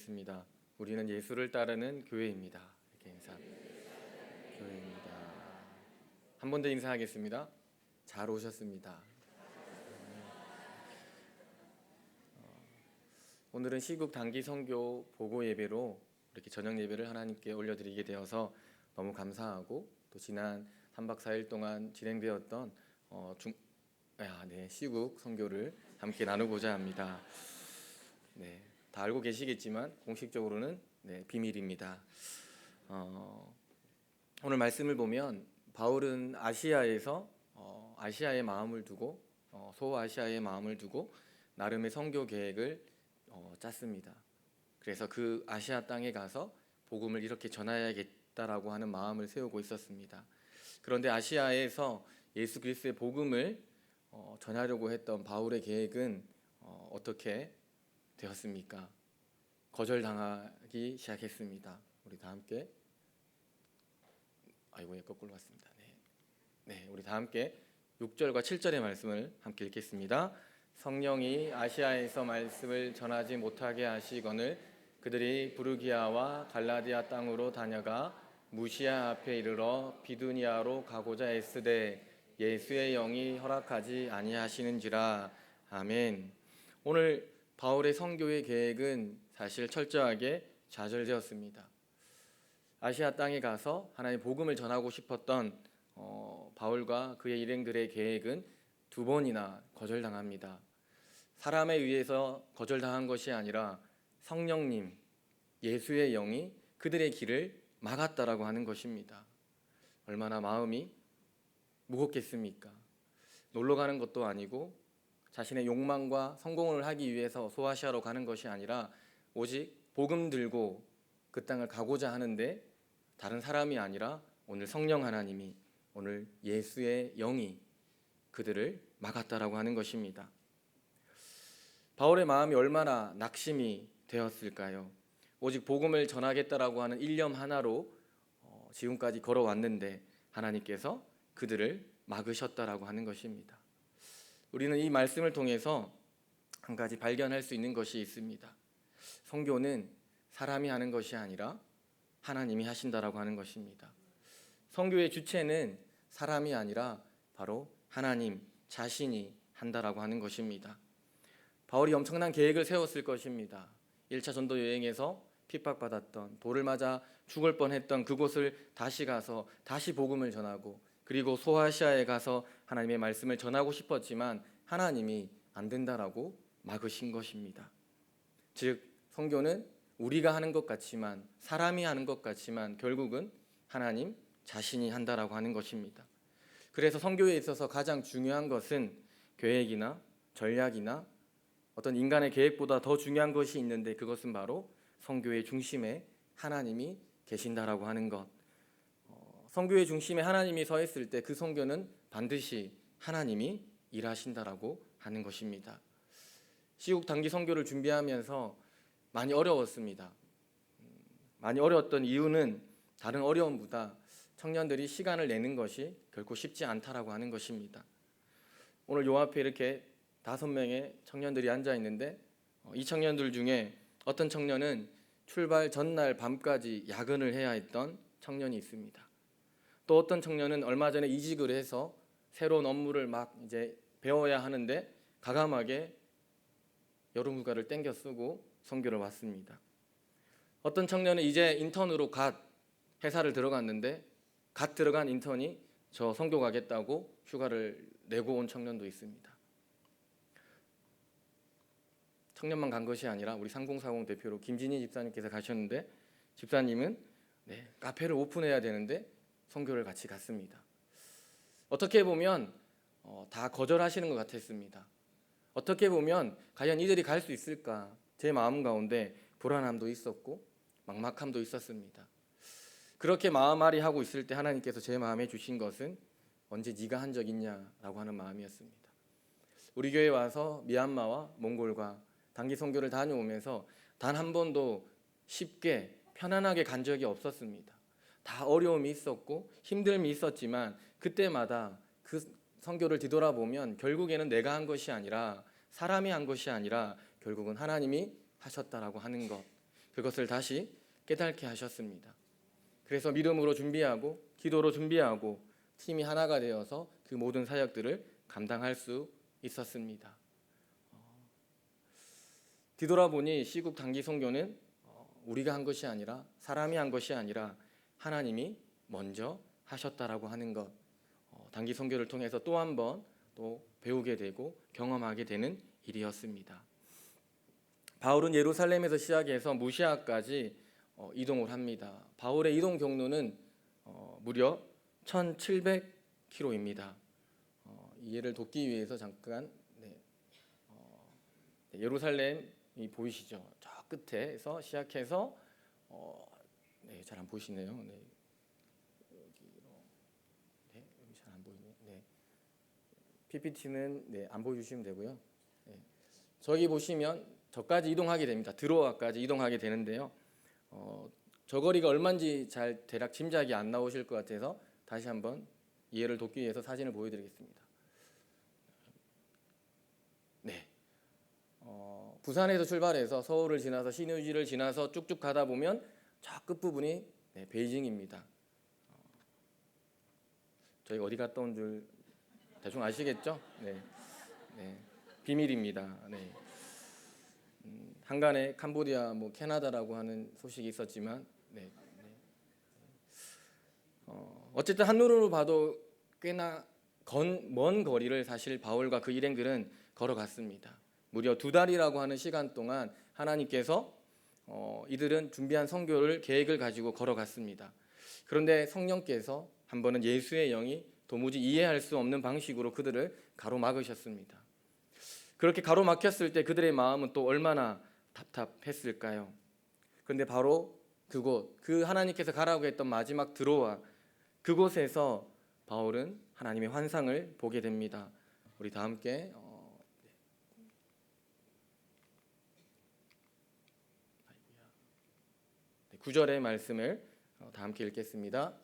인사하겠습니다. 우리는 예수를 따르는 교회입니다. 이렇게 교회입니다. 한 번 더 인사하겠습니다. 잘 오셨습니다. 오늘은 시국 단기 선교 보고 예배로 이렇게 저녁 예배를 하나님께 올려드리게 되어서 너무 감사하고, 또 지난 3박 4일 동안 진행되었던 시국 선교를 함께 나누고자 합니다. 다 알고 계시겠지만 공식적으로는 비밀입니다. 오늘 말씀을 보면 바울은 아시아에서 아시아의 마음을 두고 소아시아의 마음을 두고 나름의 선교 계획을 짰습니다. 그래서 그 아시아 땅에 가서 복음을 이렇게 전해야겠다라고 하는 마음을 세우고 있었습니다. 그런데 아시아에서 예수 그리스도의 복음을 전하려고 했던 바울의 계획은 어떻게 되었습니까? 거절당하기 시작했습니다. 우리 다 함께 거꾸로 왔습니다. 우리 다 함께 6절과 7절의 말씀을 함께 읽겠습니다. 성령이 아시아에서 말씀을 전하지 못하게 하시거늘 그들이 부르기아와 갈라디아 땅으로 다녀가 무시아 앞에 이르러 비두니아로 가고자 애쓰되 예수의 영이 허락하지 아니하시는지라. 아멘. 오늘 바울의 선교의 계획은 사실 철저하게 좌절되었습니다. 아시아 땅에 가서 하나님의 복음을 전하고 싶었던 바울과 그의 일행들의 계획은 2번이나 거절당합니다. 사람에 의해서 거절당한 것이 아니라 성령님, 예수의 영이 그들의 길을 막았다라고 하는 것입니다. 얼마나 마음이 무겁겠습니까? 놀러 가는 것도 아니고 자신의 욕망과 성공을 하기 위해서 소아시아로 가는 것이 아니라 오직 복음 들고 그 땅을 가고자 하는데 다른 사람이 아니라 오늘 성령 하나님이, 오늘 예수의 영이 그들을 막았다라고 하는 것입니다. 바울의 마음이 얼마나 낙심이 되었을까요? 오직 복음을 전하겠다라고 하는 일념 하나로 지금까지 걸어왔는데 하나님께서 그들을 막으셨다라고 하는 것입니다. 우리는 이 말씀을 통해서 한 가지 발견할 수 있는 것이 있습니다. 선교는 사람이 하는 것이 아니라 하나님이 하신다라고 하는 것입니다. 선교의 주체는 사람이 아니라 바로 하나님 자신이 한다라고 하는 것입니다. 바울이 엄청난 계획을 세웠을 것입니다. 1차 전도 여행에서 핍박받았던, 돌을 맞아 죽을 뻔했던 그곳을 다시 가서 다시 복음을 전하고, 그리고 소아시아에 가서 하나님의 말씀을 전하고 싶었지만 하나님이 안 된다라고 막으신 것입니다. 즉 선교는 우리가 하는 것 같지만, 사람이 하는 것 같지만 결국은 하나님 자신이 한다라고 하는 것입니다. 그래서 선교에 있어서 가장 중요한 것은 계획이나 전략이나 어떤 인간의 계획보다 더 중요한 것이 있는데, 그것은 바로 선교의 중심에 하나님이 계신다라고 하는 것. 선교의 중심에 하나님이 서 있을 때 그 선교는 반드시 하나님이 일하신다라고 하는 것입니다. 시국 단기 선교를 준비하면서 많이 어려웠습니다. 많이 어려웠던 이유는 다른 어려움보다 청년들이 시간을 내는 것이 결코 쉽지 않다라고 하는 것입니다. 오늘 요 앞에 이렇게 5명의 청년들이 앉아 있는데, 이 청년들 중에 어떤 청년은 출발 전날 밤까지 야근을 해야 했던 청년이 있습니다. 또 어떤 청년은 얼마 전에 이직을 해서 새로운 업무를 막 이제 배워야 하는데 과감하게 여름 휴가를 땡겨 쓰고 선교를 왔습니다. 어떤 청년은 이제 인턴으로 갓 회사를 들어갔는데 갓 들어간 인턴이 저 선교 가겠다고 휴가를 내고 온 청년도 있습니다. 청년만 간 것이 아니라 우리 3040 대표로 김진희 집사님께서 가셨는데, 집사님은 카페를 오픈해야 되는데 선교를 같이 갔습니다. 어떻게 보면 다 거절하시는 것 같았습니다. 어떻게 보면 과연 이들이 갈 수 있을까, 제 마음 가운데 불안함도 있었고 막막함도 있었습니다. 그렇게 마음앓이 하고 있을 때 하나님께서 제 마음에 주신 것은 언제 네가 한 적 있냐라고 하는 마음이었습니다. 우리 교회에 와서 미얀마와 몽골과 단기 선교를 다녀오면서 단 한 번도 쉽게 편안하게 간 적이 없었습니다. 다 어려움이 있었고 힘듦이 있었지만 그때마다 그 선교를 뒤돌아보면 결국에는 내가 한 것이 아니라, 사람이 한 것이 아니라 결국은 하나님이 하셨다라고 하는 것. 그것을 다시 깨닫게 하셨습니다. 그래서 믿음으로 준비하고 기도로 준비하고 팀이 하나가 되어서 그 모든 사역들을 감당할 수 있었습니다. 뒤돌아보니 시국 단기 선교는 우리가 한 것이 아니라 사람이 한 것이 아니라 하나님이 먼저 하셨다라고 하는 것, 단기 선교를 통해서 또 한 번 또 배우게 되고 경험하게 되는 일이었습니다. 바울은 예루살렘에서 시작해서 무시아까지 이동을 합니다. 바울의 이동 경로는 무려 1700km입니다. 이해를 돕기 위해서 잠깐 예루살렘이 보이시죠? 저 끝에서 시작해서 잘 안 보이시네요. 여기 잘 안 보이네요. PPT는 안 보여주시면 되고요. 저기 보시면 저까지 이동하게 됩니다. 드로아까지 이동하게 되는데요. 저 거리가 얼마인지 잘 대략 짐작이 안 나오실 것 같아서 다시 한번 이해를 돕기 위해서 사진을 보여드리겠습니다. 부산에서 출발해서 서울을 지나서 신의주를 지나서 쭉쭉 가다 보면 저 끝부분이 베이징입니다. 저희가 어디 갔다 온 줄 대충 아시겠죠? 비밀입니다. 한간에 캄보디아, 캐나다라고 하는 소식이 있었지만 어쨌든 한눈으로 봐도 꽤나 먼 거리를 사실 바울과 그 일행들은 걸어갔습니다. 무려 2달이라고 하는 시간 동안 하나님께서 이들은 준비한 선교를 계획을 가지고 걸어갔습니다. 그런데 성령께서 한 번은 예수의 영이 도무지 이해할 수 없는 방식으로 그들을 가로막으셨습니다. 그렇게 가로막혔을 때 그들의 마음은 또 얼마나 답답했을까요? 그런데 바로 그곳, 그 하나님께서 가라고 했던 마지막 드로아, 그곳에서 바울은 하나님의 환상을 보게 됩니다. 우리 다 함께 9절의 말씀을 다 함께 읽겠습니다.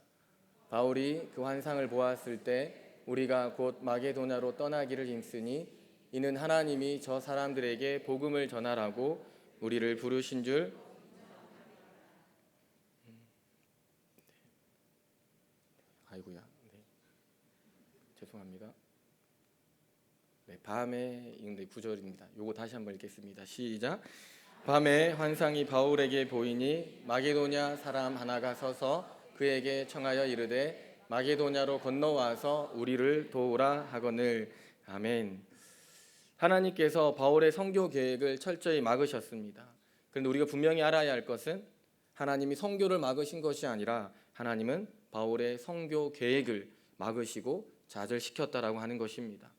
바울이 그 환상을 보았을 때 우리가 곧 마게도냐로 떠나기를 힘쓰니 이는 하나님이 저 사람들에게 복음을 전하라고 우리를 부르신 줄. 아이고야. 죄송합니다. 밤에 읽는 9절입니다. 요거 다시 한번 읽겠습니다. 시작. 밤에 환상이 바울에게 보이니 마게도냐 사람 하나가 서서 그에게 청하여 이르되 마게도냐로 건너와서 우리를 도우라 하거늘. 아멘. 하나님께서 바울의 선교 계획을 철저히 막으셨습니다. 그런데 우리가 분명히 알아야 할 것은 하나님이 선교를 막으신 것이 아니라 하나님은 바울의 선교 계획을 막으시고 좌절시켰다라고 하는 것입니다.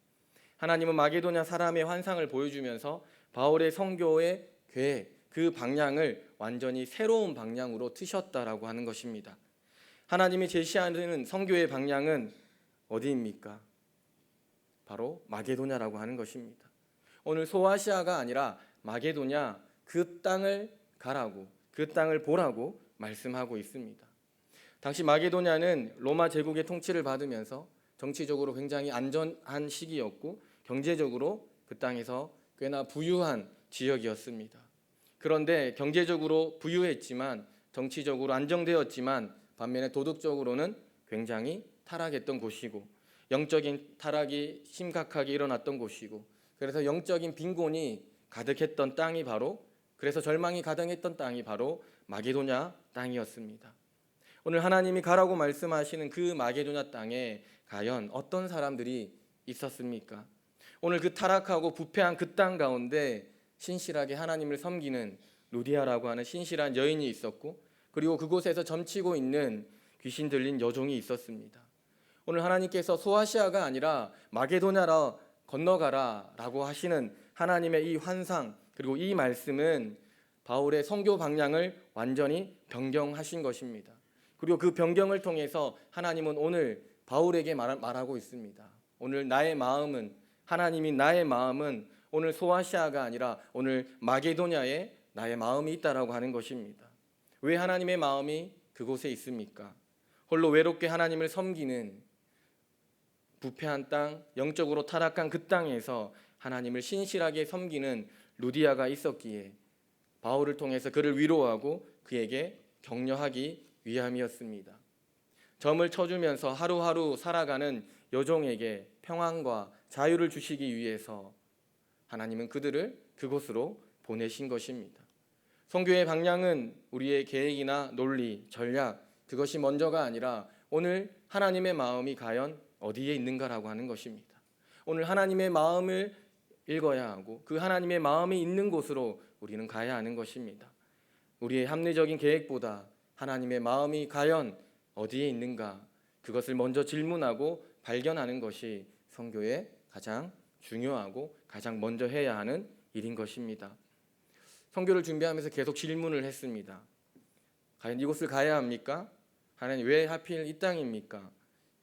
하나님은 마게도냐 사람의 환상을 보여주면서 바울의 선교의 계획, 그 방향을 완전히 새로운 방향으로 트셨다라고 하는 것입니다. 하나님이 제시하는 선교의 방향은 어디입니까? 바로 마게도냐라고 하는 것입니다. 오늘 소아시아가 아니라 마게도냐, 그 땅을 가라고, 그 땅을 보라고 말씀하고 있습니다. 당시 마게도냐는 로마 제국의 통치를 받으면서 정치적으로 굉장히 안전한 시기였고 경제적으로 그 땅에서 꽤나 부유한 지역이었습니다. 그런데 경제적으로 부유했지만 정치적으로 안정되었지만 반면에 도덕적으로는 굉장히 타락했던 곳이고 영적인 타락이 심각하게 일어났던 곳이고 그래서 영적인 빈곤이 가득했던 땅이 바로, 그래서 절망이 가득했던 땅이 바로 마게도냐 땅이었습니다. 오늘 하나님이 가라고 말씀하시는 그 마게도냐 땅에 과연 어떤 사람들이 있었습니까? 오늘 그 타락하고 부패한 그 땅 가운데 신실하게 하나님을 섬기는 루디아라고 하는 신실한 여인이 있었고 그리고 그곳에서 점치고 있는 귀신 들린 여종이 있었습니다. 오늘 하나님께서 소아시아가 아니라 마게도냐로 건너가라 라고 하시는 하나님의 이 환상 그리고 이 말씀은 바울의 선교 방향을 완전히 변경하신 것입니다. 그리고 그 변경을 통해서 하나님은 오늘 바울에게 말하고 있습니다. 오늘 나의 마음은, 하나님이 나의 마음은 오늘 소아시아가 아니라 오늘 마게도냐에 나의 마음이 있다라고 하는 것입니다. 왜 하나님의 마음이 그곳에 있습니까? 홀로 외롭게 하나님을 섬기는 부패한 땅, 영적으로 타락한 그 땅에서 하나님을 신실하게 섬기는 루디아가 있었기에 바울을 통해서 그를 위로하고 그에게 격려하기 위함이었습니다. 점을 쳐주면서 하루하루 살아가는 여종에게 평안과 자유를 주시기 위해서 하나님은 그들을 그곳으로 보내신 것입니다. 선교의 방향은 우리의 계획이나 논리, 전략 그것이 먼저가 아니라 오늘 하나님의 마음이 과연 어디에 있는가라고 하는 것입니다. 오늘 하나님의 마음을 읽어야 하고 그 하나님의 마음이 있는 곳으로 우리는 가야 하는 것입니다. 우리의 합리적인 계획보다 하나님의 마음이 과연 어디에 있는가 그것을 먼저 질문하고 발견하는 것이 선교의 가장 중요하고 가장 먼저 해야 하는 일인 것입니다. 선교를 준비하면서 계속 질문을 했습니다. 과연 이곳을 가야 합니까? 하나님 왜 하필 이 땅입니까?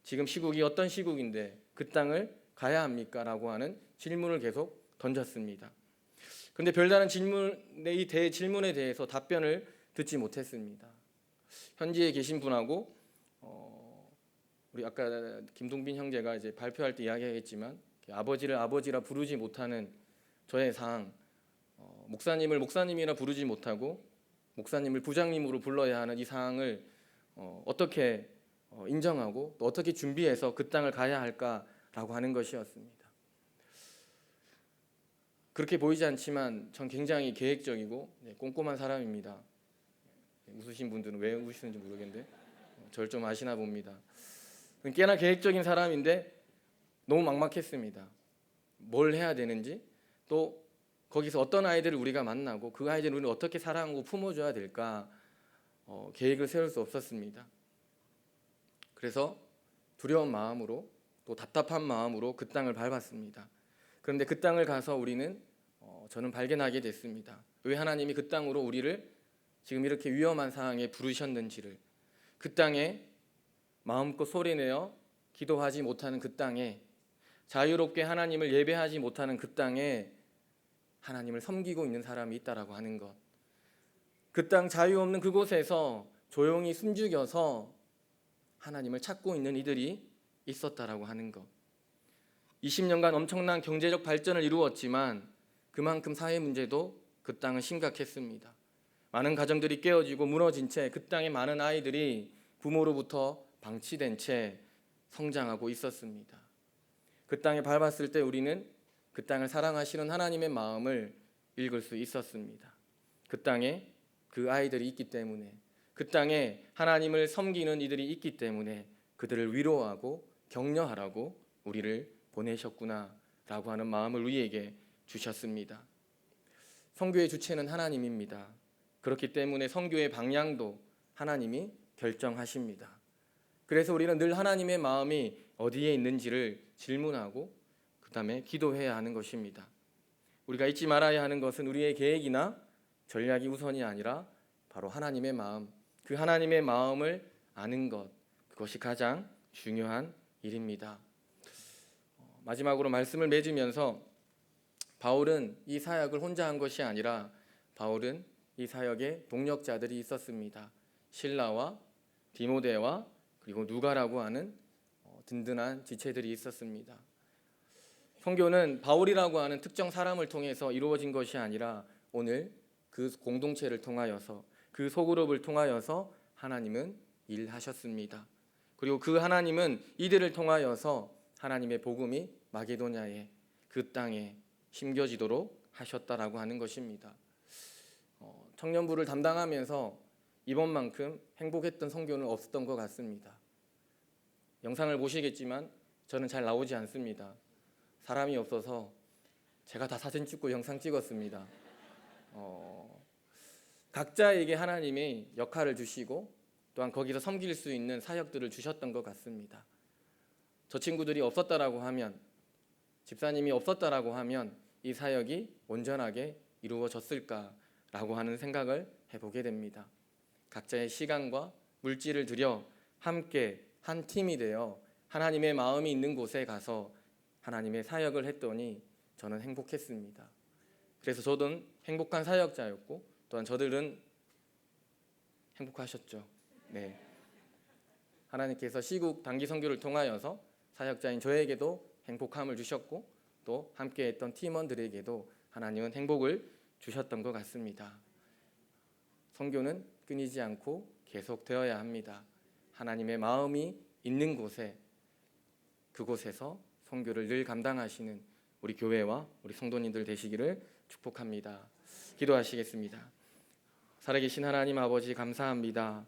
지금 시국이 어떤 시국인데 그 땅을 가야 합니까? 라고 하는 질문을 계속 던졌습니다. 그런데 별다른 이 대질문에 대해서 답변을 듣지 못했습니다. 현지에 계신 분하고 우리 아까 김동빈 형제가 이제 발표할 때 이야기했지만 아버지를 아버지라 부르지 못하는 저의 상황, 목사님을 목사님이라 부르지 못하고 목사님을 부장님으로 불러야 하는 이 상황을 어떻게 인정하고 또 어떻게 준비해서 그 땅을 가야 할까라고 하는 것이었습니다. 그렇게 보이지 않지만 전 굉장히 계획적이고 꼼꼼한 사람입니다. 웃으신 분들은 왜 웃으시는지 모르겠는데 저를 좀 아시나 봅니다. 꽤나 계획적인 사람인데 너무 막막했습니다. 뭘 해야 되는지 또 거기서 어떤 아이들을 우리가 만나고 그 아이들을 우리는 어떻게 사랑하고 품어줘야 될까 계획을 세울 수 없었습니다. 그래서 두려운 마음으로 또 답답한 마음으로 그 땅을 밟았습니다. 그런데 그 땅을 가서 우리는 저는 발견하게 됐습니다. 왜 하나님이 그 땅으로 우리를 지금 이렇게 위험한 상황에 부르셨는지를, 그 땅에 마음껏 소리내어 기도하지 못하는 그 땅에, 자유롭게 하나님을 예배하지 못하는 그 땅에 하나님을 섬기고 있는 사람이 있다라고 하는 것, 그 땅 자유 없는 그곳에서 조용히 숨죽여서 하나님을 찾고 있는 이들이 있었다라고 하는 것. 20년간 엄청난 경제적 발전을 이루었지만 그만큼 사회 문제도 그 땅은 심각했습니다. 많은 가정들이 깨어지고 무너진 채 그 땅의 많은 아이들이 부모로부터 방치된 채 성장하고 있었습니다. 그 땅에 밟았을 때 우리는 그 땅을 사랑하시는 하나님의 마음을 읽을 수 있었습니다. 그 땅에 그 아이들이 있기 때문에, 그 땅에 하나님을 섬기는 이들이 있기 때문에 그들을 위로하고 격려하라고 우리를 보내셨구나라고 하는 마음을 우리에게 주셨습니다. 선교의 주체는 하나님입니다. 그렇기 때문에 선교의 방향도 하나님이 결정하십니다. 그래서 우리는 늘 하나님의 마음이 어디에 있는지를 질문하고 그 다음에 기도해야 하는 것입니다. 우리가 잊지 말아야 하는 것은 우리의 계획이나 전략이 우선이 아니라 바로 하나님의 마음, 그 하나님의 마음을 아는 것, 그것이 가장 중요한 일입니다. 마지막으로 말씀을 맺으면서 바울은 이 사역을 혼자 한 것이 아니라 바울은 이 사역에 동력자들이 있었습니다. 실라와 디모데와 그리고 누가라고 하는 든든한 지체들이 있었습니다. 선교는 바울이라고 하는 특정 사람을 통해서 이루어진 것이 아니라 오늘 그 공동체를 통하여서, 그 소그룹을 통하여서 하나님은 일하셨습니다. 그리고 그 하나님은 이들을 통하여서 하나님의 복음이 마게도냐에, 그 땅에 심겨지도록 하셨다라고 하는 것입니다. 청년부를 담당하면서 이번만큼 행복했던 선교는 없었던 것 같습니다. 영상을 보시겠지만 저는 잘 나오지 않습니다. 사람이 없어서 제가 다 사진 찍고 영상 찍었습니다. 각자에게 하나님이 역할을 주시고 또한 거기서 섬길 수 있는 사역들을 주셨던 것 같습니다. 저 친구들이 없었다라고 하면, 집사님이 없었다라고 하면 이 사역이 온전하게 이루어졌을까라고 하는 생각을 해보게 됩니다. 각자의 시간과 물질을 들여 함께 한 팀이 되어 하나님의 마음이 있는 곳에 가서 하나님의 사역을 했더니 저는 행복했습니다. 그래서 저도 행복한 사역자였고 또한 저들은 행복하셨죠. 네. 하나님께서 시국 단기 선교를 통하여서 사역자인 저에게도 행복함을 주셨고 또 함께했던 팀원들에게도 하나님은 행복을 주셨던 것 같습니다. 선교는 끊이지 않고 계속되어야 합니다. 하나님의 마음이 있는 곳에, 그곳에서 선교를 늘 감당하시는 우리 교회와 우리 성도님들 되시기를 축복합니다. 기도하시겠습니다. 살아계신 하나님 아버지 감사합니다.